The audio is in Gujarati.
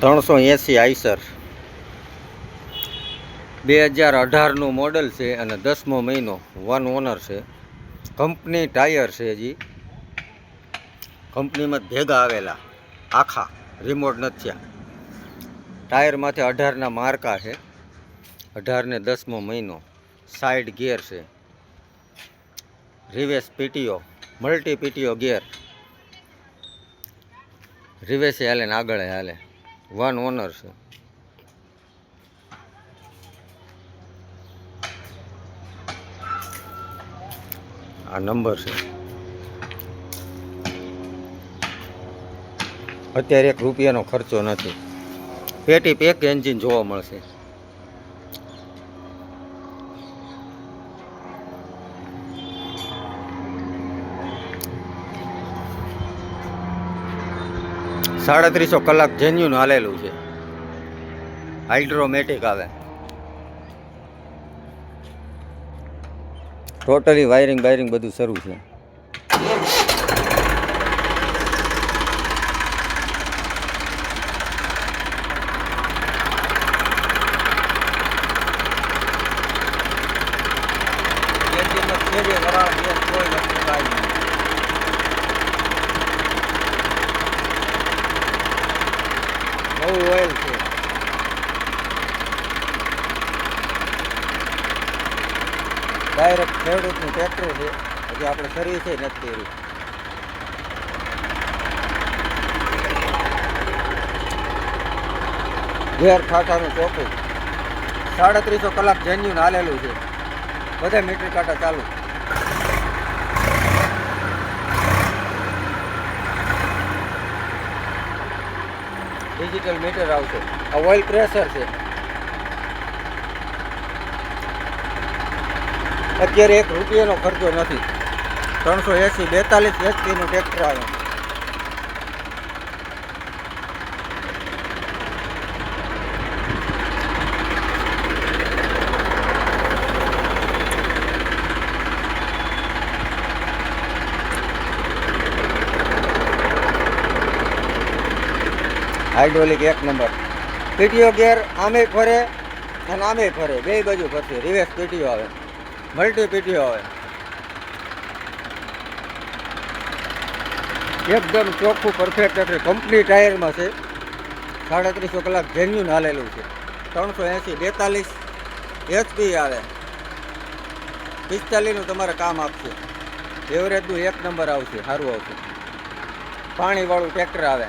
380 આઈસર 2018નું મોડલ છે અને 10મો મહિનો, 1 ઓનર છે. કંપની ટાયર છે, હજી કંપનીમાં ભેગા આવેલા, આખા રિમોટ નથી થયા. ટાયરમાંથી 18ના માર્કા છે. 18 ને 10મો મહિનો. સાઈડ ગિયર છે, રિવેસ પીટીઓ, મલ્ટી પીટીઓ ગિયર, રિવેસે હાલે ને આગળ હાલે. 1 ઓનર છે. આ નંબર છે. અત્યારે 1 રૂપિયાનો ખર્ચો નથી. પેટી પેક એન્જિન જોવા મળશે. ₹350 કલાક જેન્યુન હાલેલું છે. હાઇડ્રોમેટિક આવે. ટોટલી વાયરિંગ બાયરિંગ બધું શરૂ છે. નવું ઓઇલ છે. ડાયરેક્ટ ખેડૂતનું ટ્રેક્ટર છે. હજી આપણે સર્વિસ નથી કરી. ગેર ખાતાનું ચોખ્ખું. 350 કલાક જેન્યુન હાલેલું છે. બધા મીટર કાંટા ચાલુ. ડિજિટલ મીટર આવશે. આ ઓઇલ પ્રેશર છે. અત્યારે 1 રૂપિયાનો ખર્ચો નથી. 380 42 એચપીનું ટ્રેક્ટર આવે. Hydraulic 1 number. પીટીઓ ગેર આમે ફરે અને આમે ફરે, બે બાજુ ફરશે. રિવેસ પીટીઓ આવે, મલ્ટી પીટીઓ આવે. એકદમ ચોખ્ખું પરફેક્ટ એટલે કંપની ટાયરમાં છે. 350 કલાક જેન્યુન હાલેલું છે. 380 42 એચપી આવે. 45નું તમારે કામ આપશે. એવરેજનું 1 નંબર આવશે, સારું આવશે. પાણીવાળું ટ્રેક્ટર આવે.